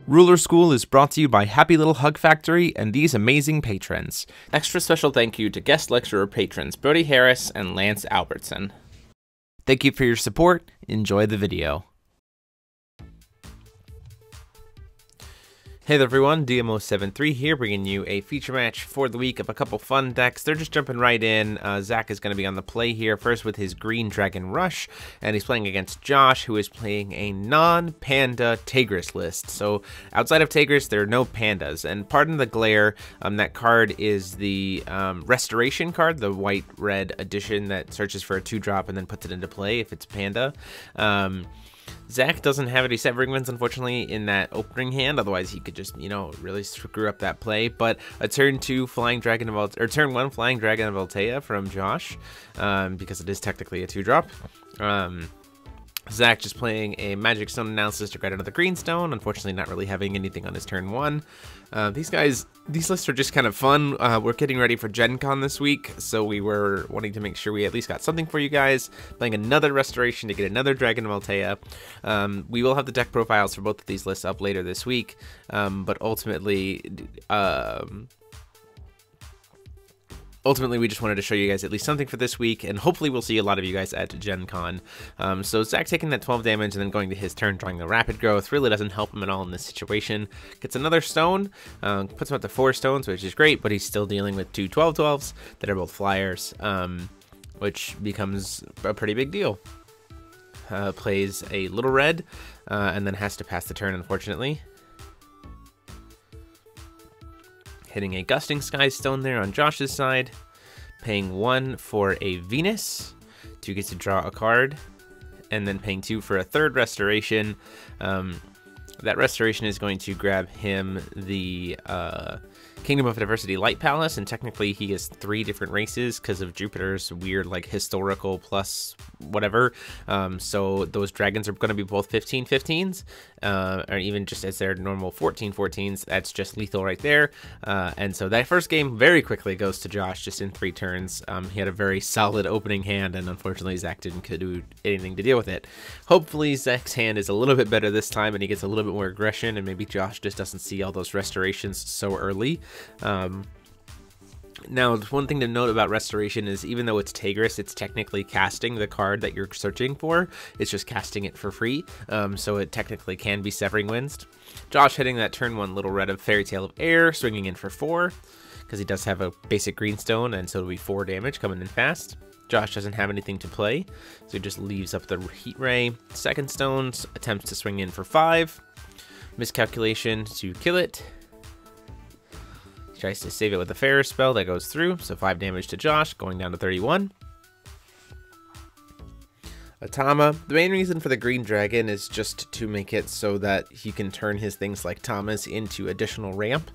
Ruler School is brought to you by Happy Little Hug Factory and these amazing patrons. Extra special thank you to guest lecturer patrons Brody Harris and Lance Albertson. Thank you for your support. Enjoy the video. Hey there everyone, DMO73 here, bringing you a feature match for the week of a couple fun decks. They're just jumping right in. Zach is going to be on the play here, first with his Green Dragon Rush, and he's playing against Josh, who is playing a non-Panda Taegrus list. So outside of Taegrus, there are no Pandas, and pardon the glare, that card is the Restoration card, the white-red edition that searches for a 2-drop and then puts it into play if it's Panda. Zach doesn't have any Severing Winds, unfortunately, in that opening hand. Otherwise, he could just, really screw up that play. But a turn 2 Flying Dragon of Altea, or turn 1 Flying Dragon of Altea from Josh, because it is technically a 2-drop. Zach just playing a Magic Stone Analysis to grab another Green Stone, unfortunately not really having anything on his turn 1. These lists are just kind of fun. We're getting ready for Gen Con this week, so we were wanting to make sure we at least got something for you guys. Playing another Restoration to get another Dragon of Altea. We will have the deck profiles for both of these lists up later this week, but ultimately, we just wanted to show you guys at least something for this week, and hopefully we'll see a lot of you guys at Gen Con. So Zach taking that 12 damage and then going to his turn, drawing the Rapid Growth, really doesn't help him at all in this situation. Gets another stone, puts him up to 4 stones, which is great, but he's still dealing with 2 12/12s that are both flyers, which becomes a pretty big deal. Plays a little red, and then has to pass the turn, unfortunately. Hitting a Gusting Sky Stone there on Josh's side, paying 1 for a Venus to get to draw a card, and then paying 2 for a third Restoration. That Restoration is going to grab him the Kingdom of Diversity Light Palace, and technically he has 3 different races because of Jupiter's weird historical plus whatever. So those dragons are going to be both 15/15s, or even just as their normal 14/14s. That's just lethal right there. And so that first game very quickly goes to Josh just in 3 turns. He had a very solid opening hand, and unfortunately Zach didn't do anything to deal with it. Hopefully Zach's hand is a little bit better this time and he gets a little bit more aggression, and maybe Josh just doesn't see all those restorations so early. Now, one thing to note about Restoration is even though it's Taegrus, it's technically casting the card that you're searching for. It's just casting it for free, so it technically can be Severing Winds. Josh hitting that turn 1 little red of Fairy Tale of Air, swinging in for 4, because he does have a basic green stone, and so it'll be 4 damage coming in fast. Josh doesn't have anything to play, so he just leaves up the Heat Ray. Second stones, attempts to swing in for 5. Miscalculation to kill it. Tries to save it with a Ferris spell that goes through, so 5 damage to Josh, going down to 31. Atama. The main reason for the Green Dragon is just to make it so that he can turn his things like Tamas into additional ramp,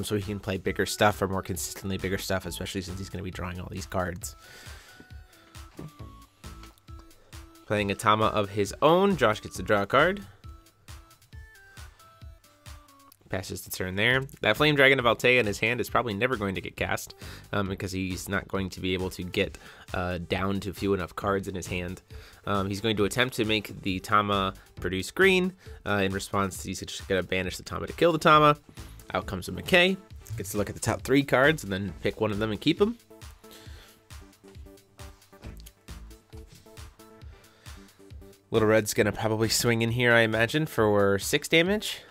so he can play bigger stuff, or more consistently bigger stuff, especially since he's going to be drawing all these cards. Playing a Tama of his own, Josh gets to draw a card. Passes the turn there. That Flame Dragon of Altea in his hand is probably never going to get cast, because he's not going to be able to get down to few enough cards in his hand. He's going to attempt to make the Tama produce green. In response, he's just going to banish the Tama to kill the Tama. Out comes a McKay. Gets to look at the top 3 cards and then pick one of them and keep them. Little Red's going to probably swing in here, I imagine, for 6 damage.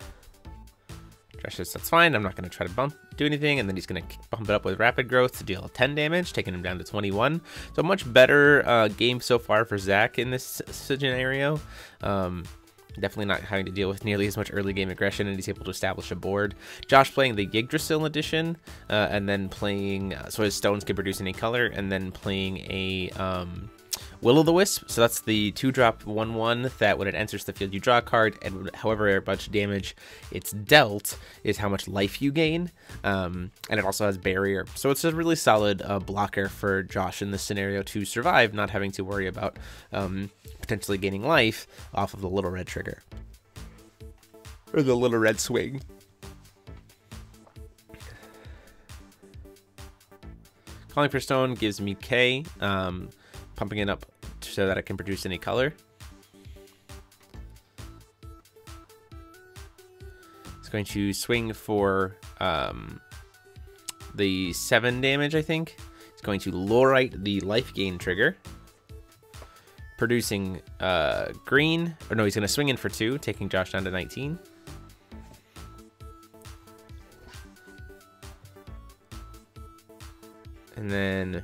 Josh says, that's fine, I'm not going to try to do anything, and then he's going to bump it up with Rapid Growth to deal 10 damage, taking him down to 21. So a much better game so far for Zach in this scenario. Definitely not having to deal with nearly as much early game aggression, and he's able to establish a board. Josh playing the Yggdrasil edition, and then playing, so his stones can produce any color, and then playing a Will-O-the-Wisp. So that's the 2-drop 1/1 that when it enters the field you draw a card, and however much damage it's dealt is how much life you gain, and it also has barrier. So it's a really solid blocker for Josh in this scenario to survive, not having to worry about potentially gaining life off of the little red trigger, or the little red swing. Calling for Stone gives me K, pumping it up so that I can produce any color. going to swing for the 7 damage, I think. He's going to Lorite the life gain trigger, producing green. Or no, he's going to swing in for 2, taking Josh down to 19. And then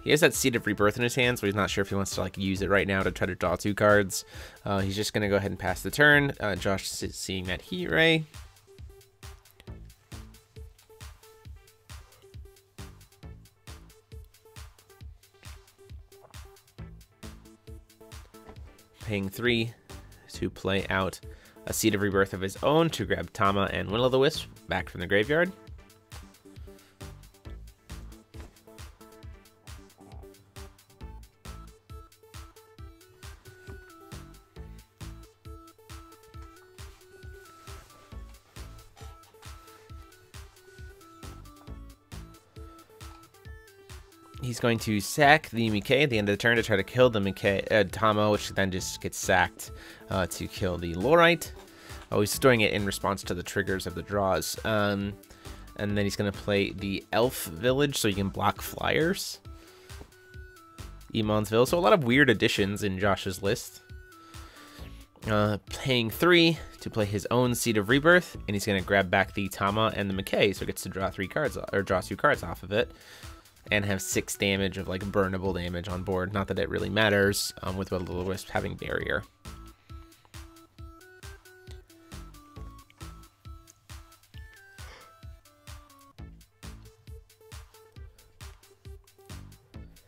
he has that Seed of Rebirth in his hand, so he's not sure if he wants to like use it right now to try to draw 2 cards. He's just going to go ahead and pass the turn. Josh is seeing that Heat Ray. Paying 3 to play out a Seed of Rebirth of his own to grab Tama and Will-O-the-Wisp back from the graveyard. He's going to sack the Mikkei at the end of the turn to try to kill the Mikkei, Tama, which then just gets sacked to kill the Lorite. Oh, he's doing it in response to the triggers of the draws. And then he's going to play the Elf Village so you can block flyers. Emonsville. So a lot of weird additions in Josh's list. Paying 3 to play his own Seed of Rebirth, and he's going to grab back the Tama and the Mikkei, so he gets to draw 3 cards, or draw 2 cards off of it. And have 6 damage of like burnable damage on board. Not that it really matters with Will-O-the-Wisp having barrier.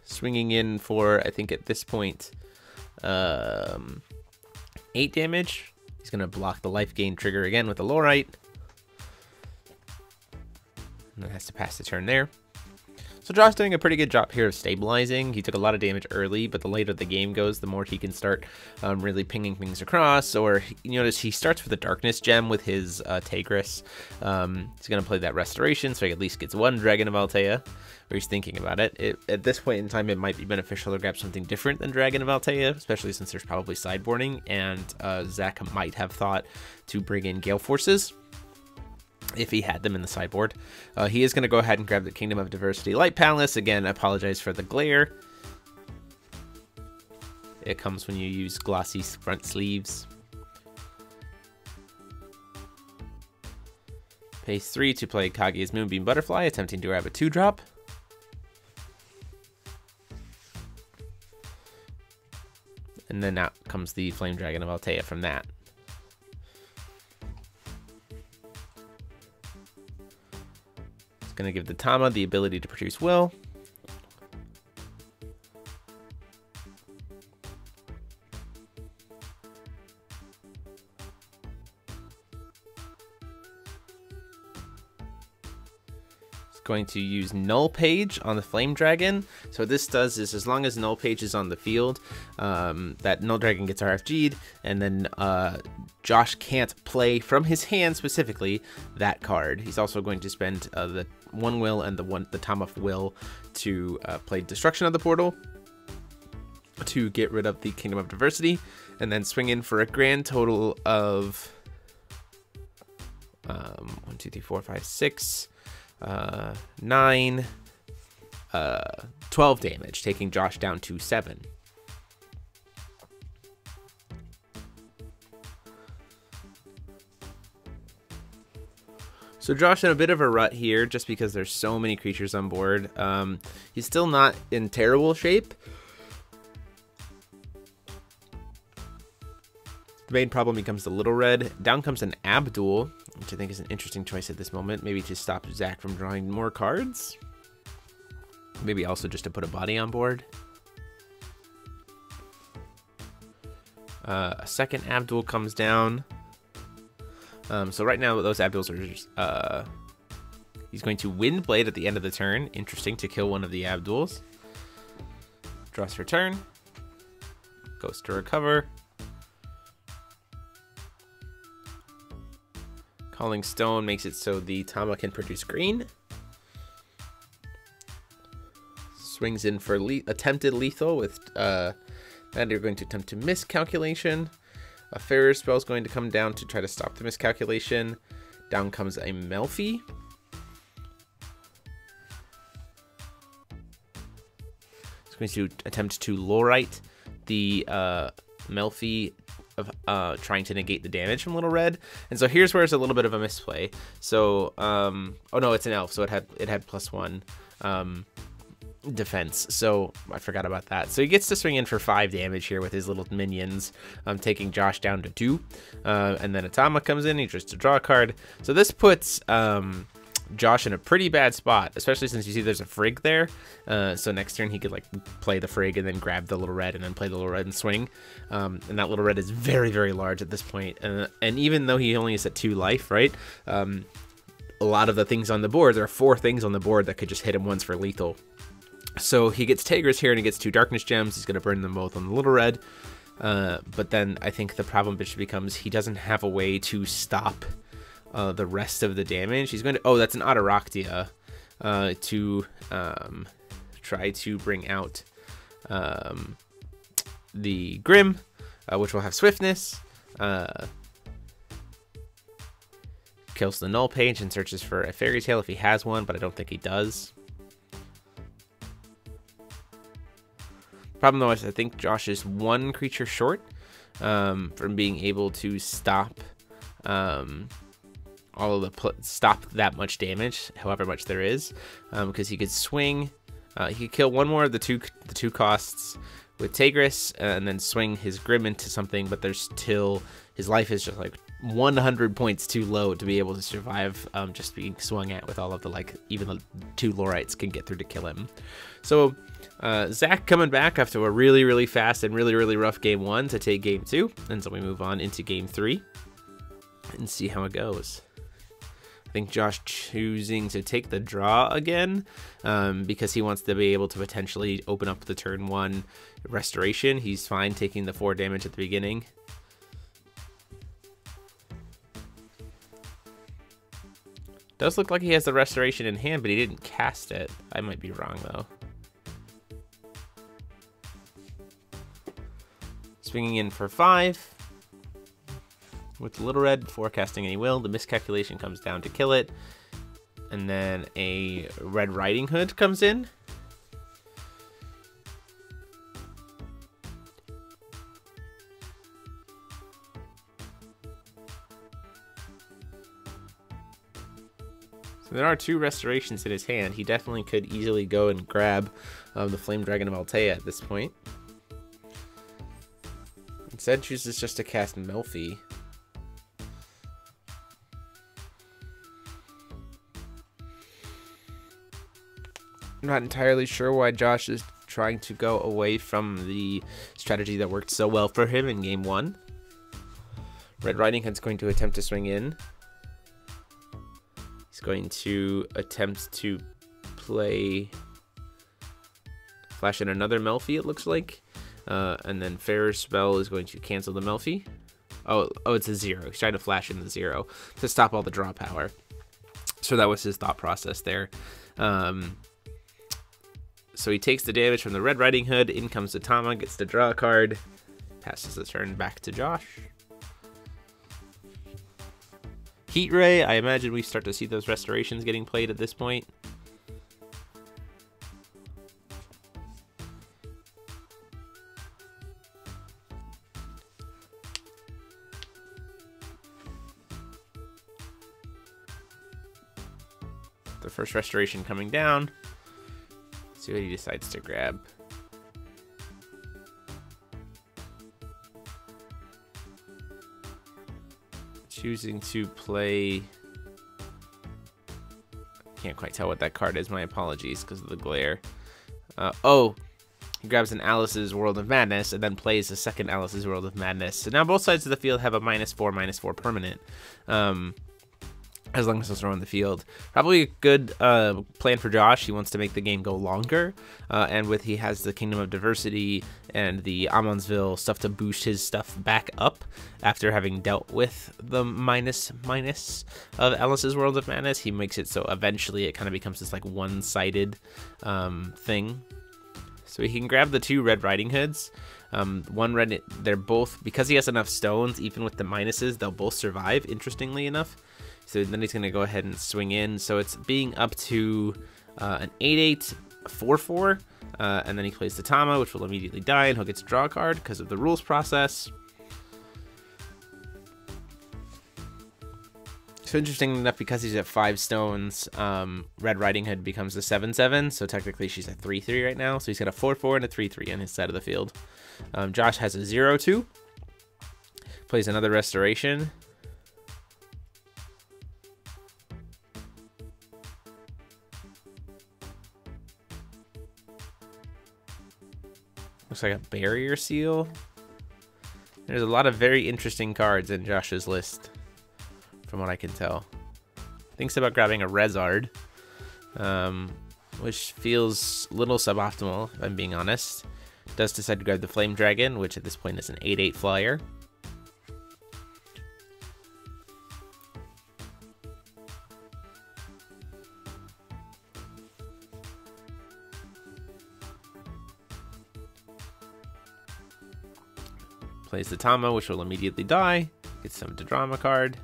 Swinging in for, I think at this point, 8 damage. He's going to block the life gain trigger again with the Lorite. And then has to pass the turn there. So Josh's doing a pretty good job here of stabilizing. He took a lot of damage early, but the later the game goes, the more he can start really pinging things across. Or you notice he starts with a Darkness Gem with his Taegrus. He's going to play that Restoration, so he at least gets 1 Dragon of Altea, or he's thinking about it. At this point in time, it might be beneficial to grab something different than Dragon of Altea, especially since there's probably sideboarding, and Zach might have thought to bring in Gale Forces if he had them in the sideboard. He is going to go ahead and grab the Kingdom of Diversity Light Palace. Again, I apologize for the glare. It comes when you use glossy front sleeves. Pays 3 to play Kage's Moonbeam Butterfly, attempting to grab a 2-drop. And then out comes the Flame Dragon of Altea from that. Going to give the Tama the ability to produce Will. It's going to use Null Page on the Flame Dragon. So what this does is, as long as Null Page is on the field, that Null Dragon gets RFG'd, and then Josh can't play from his hand specifically that card. He's also going to spend the 1 Will and the Tama Will to play Destruction of the Portal to get rid of the Kingdom of Diversity, and then swing in for a grand total of 1, 2, 3, 4, 5, 6, 9, 12 damage, taking Josh down to 7. So Josh in a bit of a rut here, just because there's so many creatures on board. He's still not in terrible shape. The main problem becomes the Little Red. Down comes an Abdul, which I think is an interesting choice at this moment. Maybe to stop Zach from drawing more cards. Maybe also just to put a body on board. A second Abdul comes down. So right now those Abduls are just, he's going to Windblade at the end of the turn. Interesting, to kill one of the Abduls. Draws for turn. Goes to recover. Calling Stone makes it so the Tama can produce green. Swings in for attempted lethal with that you're going to attempt to miss calculation. A Ferris spell is going to come down to try to stop the miscalculation. Down comes a Melfi. It's going to attempt to Lorite the Melfi of trying to negate the damage from Little Red. And so here's where it's a little bit of a misplay. So oh no, it's an elf, so it had +1 defense, so I forgot about that. So he gets to swing in for 5 damage here with his little minions, taking Josh down to 2, and then Atama comes in. He tries to draw a card, so this puts Josh in a pretty bad spot, especially since you see there's a Frig there. So next turn he could like play the Frig and then grab the Little Red and then play the Little Red and swing, and that Little Red is very, very large at this point. And even though he only is at 2 life, right, a lot of the things on the board, there are 4 things on the board that could just hit him once for lethal. So he gets Taegrus here and he gets 2 Darkness Gems. He's going to burn them both on the Little Red. But then I think the problem becomes he doesn't have a way to stop the rest of the damage. He's going to... Oh, that's an Ataraktia to try to bring out the Grim, which will have Swiftness. Kills the Null Page and searches for a Fairy Tale if he has one, but I don't think he does. Problem though is I think Josh is 1 creature short from being able to stop stop that much damage, however much there is, because he could swing. He could kill 1 more of the two costs with Taegrus and then swing his Grim into something, but there's still, his life is just like 100 points too low to be able to survive just being swung at with all of the, like, even the 2 Lorites can get through to kill him. So Zach coming back after a really, really fast and really, really rough game 1 to take game 2. And so we move on into game 3 and see how it goes. I think Josh choosing to take the draw again because he wants to be able to potentially open up the turn 1 restoration. He's fine taking the 4 damage at the beginning. Does look like he has the restoration in hand, but he didn't cast it. I might be wrong though. Swinging in for 5 with Little Red, forecasting any will. The miscalculation comes down to kill it, and then a Red Riding Hood comes in. So there are 2 restorations in his hand. He definitely could easily go and grab the Flame Dragon of Altea at this point. Instead chooses just to cast Melfi. I'm not entirely sure why Josh is trying to go away from the strategy that worked so well for him in game 1. Red Riding Hood's going to attempt to swing in. He's going to attempt to play... flash in another Melfi, it looks like. And then Ferris Spell is going to cancel the Melfi. Oh, it's a 0. He's trying to flash in the 0 to stop all the draw power. So that was his thought process there. So he takes the damage from the Red Riding Hood. In comes Atama, gets to draw a card. Passes the turn back to Josh. Heat Ray, I imagine we start to see those restorations getting played at this point. The first restoration coming down. Let's see what he decides to grab. Choosing to play... Can't quite tell what that card is. My apologies because of the glare. Oh, he grabs an Alice's World of Madness and then plays a second Alice's World of Madness. So now both sides of the field have a -4/-4 permanent. As long as those are on the field. Probably a good plan for Josh. He wants to make the game go longer. And he has the Kingdom of Diversity and the Amonsville stuff to boost his stuff back up after having dealt with the minus of Alice's World of Madness. He makes it so eventually it kind of becomes this like one-sided thing. So he can grab the 2 Red Riding Hoods. One red, they're both, because he has enough stones, even with the minuses, they'll both survive, interestingly enough. So then he's going to go ahead and swing in. So it's being up to an 8/8, 4/4, and then he plays the Tama, which will immediately die, and he'll get to draw a card because of the rules process. So interesting enough, because he's at 5 stones, Red Riding Hood becomes a 7/7, so technically she's a 3/3 right now. So he's got a 4/4 and a 3/3 on his side of the field. Josh has a 0/2, plays another Restoration. Looks like a Barrier Seal. There's a lot of very interesting cards in Josh's list, from what I can tell. Thinks about grabbing a Rezard, which feels a little suboptimal, if I'm being honest. Does decide to grab the Flame Dragon, which at this point is an 8/8 flyer. Plays the Tama, which will immediately die. Gets some to draw him a card.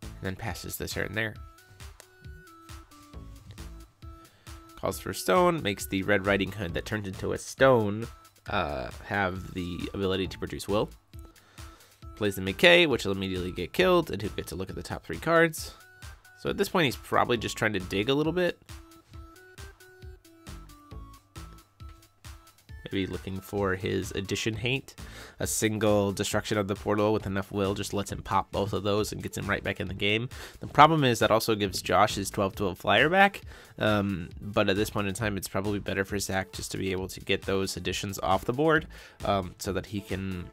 And then passes the turn there. Calls for stone, makes the Red Riding Hood that turns into a stone have the ability to produce will. Plays the McKay, which will immediately get killed, and he'll get to look at the top 3 cards. So at this point, he's probably just trying to dig a little bit. Maybe looking for his Addition Hate. A single destruction of the portal with enough will just lets him pop both of those and gets him right back in the game. The problem is that also gives Josh his 12/12 flyer back. But at this point in time, it's probably better for Zach just to be able to get those additions off the board, so that he can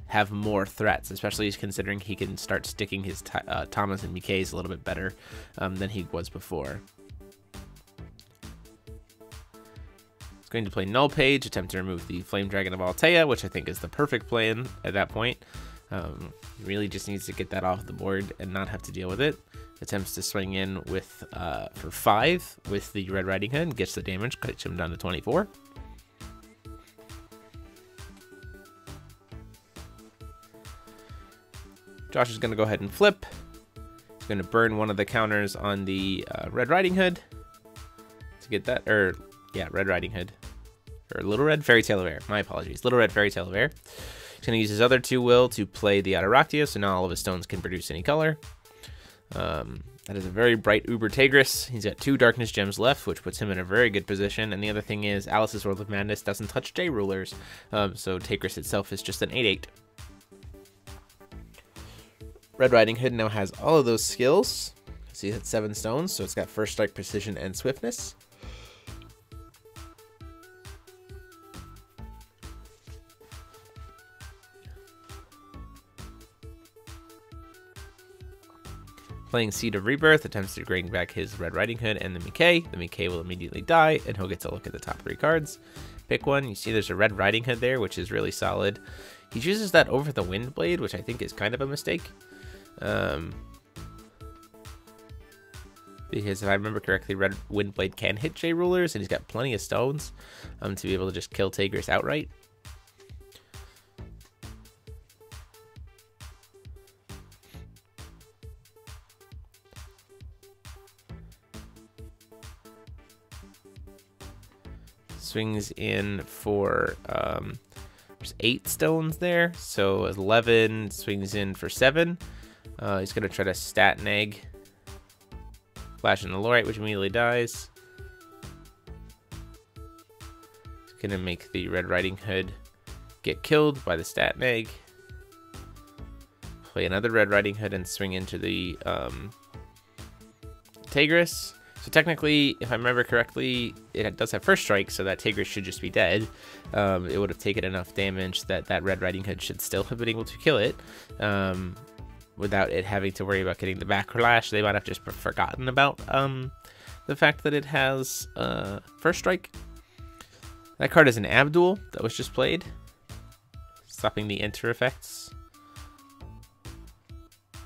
have more threats, especially considering he can start sticking his Thomas and McKays a little bit better than he was before. Going to play Null Page, attempt to remove the Flame Dragon of Altea, which I think is the perfect plan at that point. He really just needs to get that off the board and not have to deal with it. Attempts to swing in with for 5 with the Red Riding Hood, gets the damage, cuts him down to 24. Josh is going to go ahead and flip. He's going to burn one of the counters on the Red Riding Hood to get that, or yeah, Red Riding Hood. Or Little Red Fairy Tale of Air. My apologies. Little Red Fairy Tale of Air. He's going to use his other 2 will to play the Ataraktia, so now all of his stones can produce any color. That is a very bright Uber Taegrus. He's got 2 Darkness Gems left, which puts him in a very good position. And the other thing is, Alice's World of Madness doesn't touch J-Rulers, so Taegrus itself is just an 8/8. Red Riding Hood now has all of those skills. So he's at 7 stones, so it's got First Strike, Precision, and Swiftness. Playing Seed of Rebirth, attempts to bring back his Red Riding Hood and the McKay. The McKay will immediately die, and he'll get to look at the top 3 cards. Pick one. You see there's a Red Riding Hood there, which is really solid. He chooses that over the Windblade, which I think is kind of a mistake. Because if I remember correctly, Red Windblade can hit J-Rulers, and he's got plenty of stones to be able to just kill Taegrus outright. Swings in for there's 8 stones there, so 11 swings in for 7. He's gonna try to stat an egg, flash in the Lorite, which immediately dies. He's gonna make the Red Riding Hood get killed by the stat egg. Play another Red Riding Hood and swing into the Taegrus. So technically, if I remember correctly, it does have First Strike, so that Taegrus should just be dead. It would have taken enough damage that that Red Riding Hood should still have been able to kill it, without it having to worry about getting the backlash. They might have just forgotten about the fact that it has First Strike. That card is an Abdul that was just played, stopping the enter effects.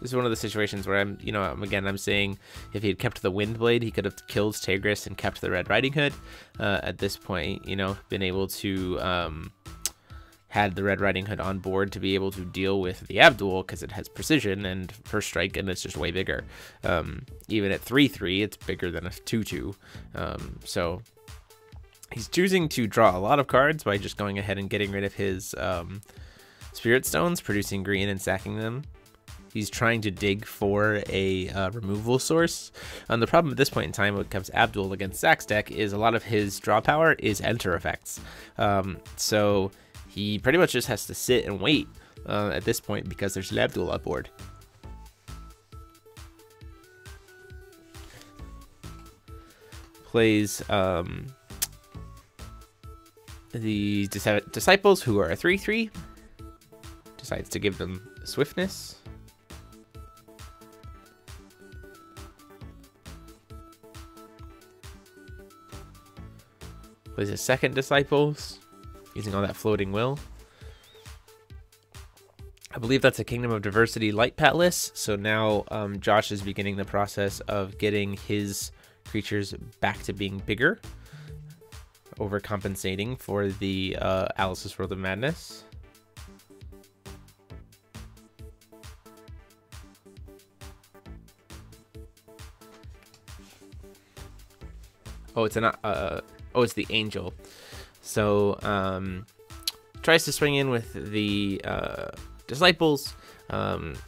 This is one of the situations where I'm saying if he had kept the Windblade, he could have killed Taegrus and kept the Red Riding Hood. At this point, been able to had the Red Riding Hood on board to be able to deal with the Abdul, because it has precision and first strike, and it's just way bigger. Even at 3/3, it's bigger than a 2/2. So he's choosing to draw a lot of cards by just going ahead and getting rid of his Spirit Stones, producing green and sacking them. He's trying to dig for a removal source. The problem at this point in time when it comes to Abdul against Zach's deck is a lot of his draw power is enter effects. So he pretty much just has to sit and wait at this point because there's an Abdul on board. Plays the Disciples, who are a 3/3. Decides to give them swiftness. Plays a second Disciples, using all that floating will. I believe that's a Kingdom of Diversity light patless. So now Josh is beginning the process of getting his creatures back to being bigger, overcompensating for the Alice's World of Madness. Oh, it's not. Oh, it's the Angel. So tries to swing in with the Disciples. Then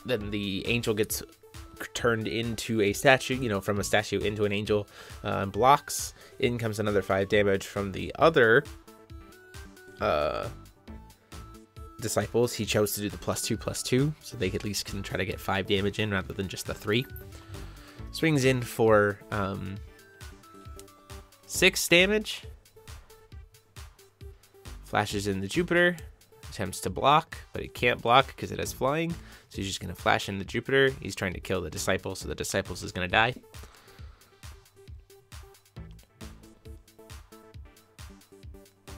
the Angel gets turned into a statue, from a statue into an angel, blocks. In comes another 5 damage from the other Disciples. He chose to do the +2/+2, so they at least can try to get 5 damage in rather than just the 3. Swings in for 6 damage. Flashes in the Jupiter. Attempts to block, but he can't block because it has flying. So he's just going to flash in the Jupiter. He's trying to kill the Disciples, so the Disciples is going to die.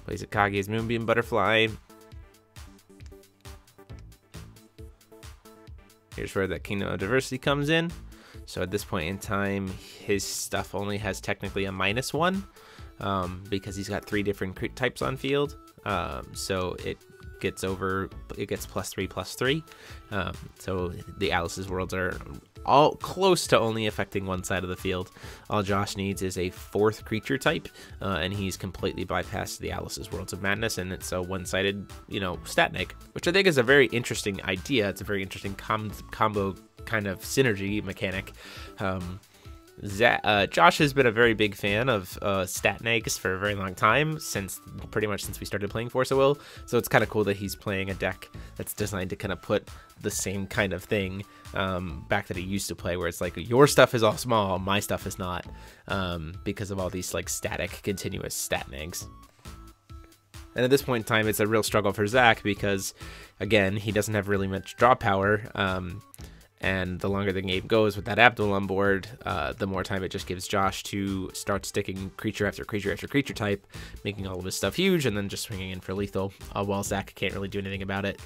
Plays Akagi's Moonbeam Butterfly. Here's where that Kingdom of Diversity comes in. So at this point in time, his stuff only has technically a -1 because he's got 3 different types on field. So it gets +3/+3. So the Alice's Worlds are all close to only affecting one side of the field. All Josh needs is a 4th creature type, and he's completely bypassed the Alice's Worlds of Madness, and it's a one-sided, stat neg, which I think is a very interesting idea. It's a very interesting combo kind of synergy mechanic. Josh has been a very big fan of stat negs for a very long time, pretty much since we started playing Force of Will. So it's kind of cool that he's playing a deck that's designed to kind of put the same kind of thing back that he used to play, where it's like your stuff is all small, my stuff is not, because of all these like static continuous stat negs. And at this point in time, it's a real struggle for Zach because, again, he doesn't have really much draw power. And the longer the game goes with that Abdul on board, the more time it just gives Josh to start sticking creature after creature after creature type, making all of his stuff huge, and then just swinging in for lethal, while Zach can't really do anything about it.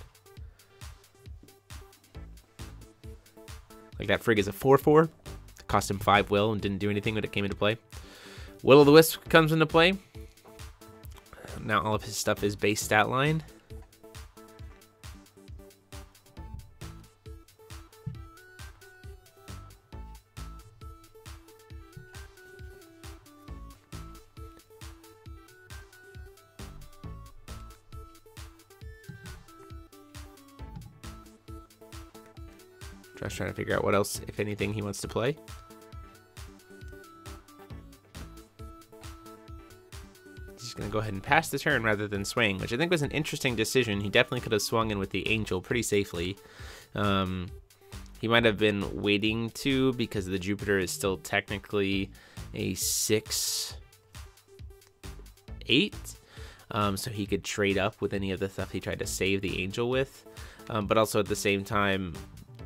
Like that Frigg is a 4/4. Cost him 5 will and didn't do anything when it came into play. Will o' the Wisp comes into play. Now all of his stuff is base stat line. Josh trying to figure out what else, if anything, he wants to play. He's going to go ahead and pass the turn rather than swing, which I think was an interesting decision. He definitely could have swung in with the Angel pretty safely. He might have been waiting to, because the Jupiter is still technically a 6/8. So he could trade up with any of the stuff he tried to save the Angel with. But also at the same time,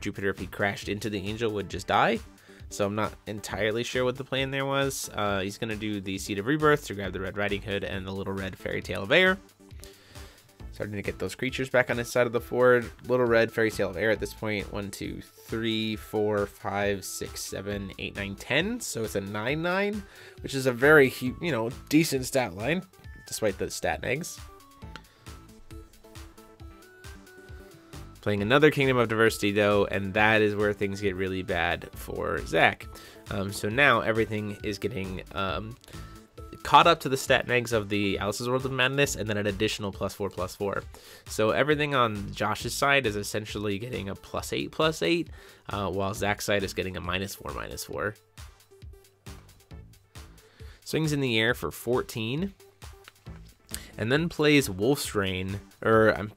Jupiter, if he crashed into the Angel, would just die. So I'm not entirely sure what the plan there was. He's going to do the Seed of Rebirth to grab the Red Riding Hood and the little red Fairy Tale of Air. So Starting to get those creatures back on his side of the board. Little red, Fairy Tale of Air at this point. 1, 2, 3, 4, 5, 6, 7, 8, 9, 10. So it's a 9/9, which is a very, you know, decent stat line, despite the stat negs. Playing another Kingdom of Diversity, though, and that is where things get really bad for Zach. So now everything is getting caught up to the stat negs of the Alice's World of Madness, and then an additional +4/+4. So everything on Josh's side is essentially getting a +8/+8, while Zach's side is getting a -4/-4. Swings in the air for 14, and then plays Wolf's Reign, or I'm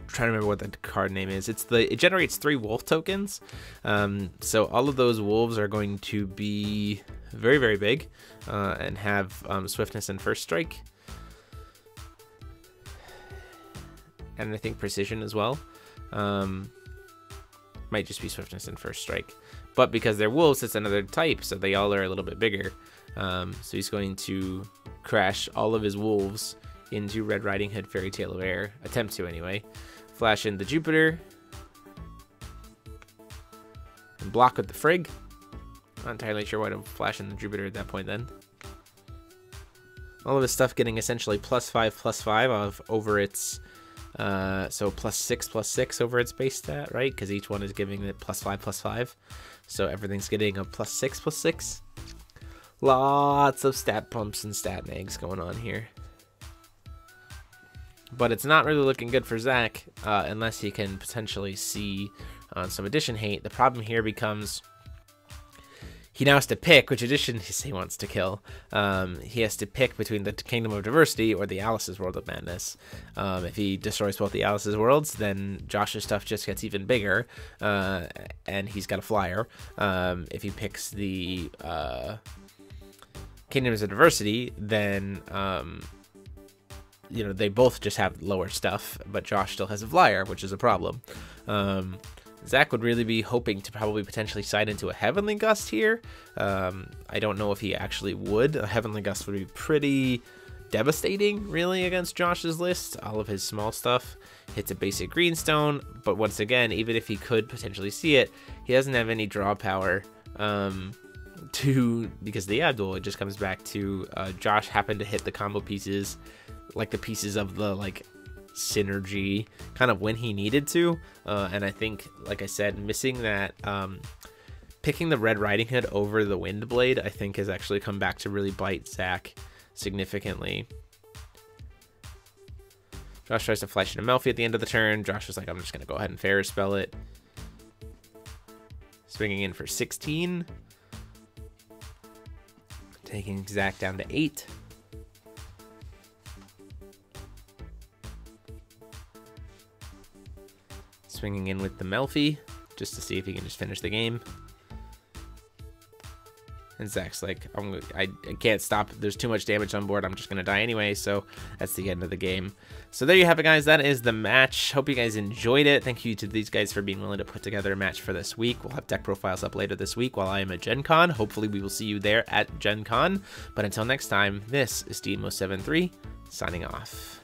trying to remember what the card name is. It generates 3 wolf tokens. So all of those wolves are going to be very, very big, and have swiftness and first strike, and I think precision as well. Might just be swiftness and first strike, but because they're wolves, it's another type, so they all are a little bit bigger. So he's going to crash all of his wolves into Red Riding Hood, Fairy Tale of Air, attempt to anyway. Flash in the Jupiter and block with the Frigg. Not entirely sure why to flash in the Jupiter at that point then. All of his stuff getting essentially +5/+5 over its, so +6/+6 over its base stat, right? Because each one is giving it +5/+5. So everything's getting a +6/+6. Lots of stat bumps and stat nags going on here. But it's not really looking good for Zach, unless he can potentially see some addition hate. The problem here becomes he now has to pick which edition he wants to kill. He has to pick between the Kingdom of Diversity or the Alice's World of Madness. If he destroys both the Alice's Worlds, then Josh's stuff just gets even bigger, and he's got a flyer. If he picks the Kingdoms of Diversity, then you know, they both just have lower stuff, but Josh still has a flyer, which is a problem. Zach would really be hoping to probably potentially side into a Heavenly Gust here. I don't know if he actually would. A Heavenly Gust would be pretty devastating, really, against Josh's list. All of his small stuff hits a basic greenstone, but once again, even if he could potentially see it, he doesn't have any draw power because the Abdul, it just comes back to Josh happened to hit the combo pieces, like the pieces of the synergy kind of when he needed to, and I think, like I said, missing that picking the Red Riding Hood over the Windblade, I think, has actually come back to really bite Zach significantly. Josh tries to flash in a Melfi at the end of the turn. Josh was like, I'm just gonna go ahead and Ferris spell it, swinging in for 16, taking Zach down to 8. Swinging in with the Melfi just to see if he can just finish the game. And Zach's like, I can't stop. There's too much damage on board. I'm just going to die anyway. So that's the end of the game. So there you have it, guys. That is the match. Hope you guys enjoyed it. Thank you to these guys for being willing to put together a match for this week. We'll have deck profiles up later this week while I am at Gen Con. Hopefully we will see you there at Gen Con. But until next time, this is Demo73 signing off.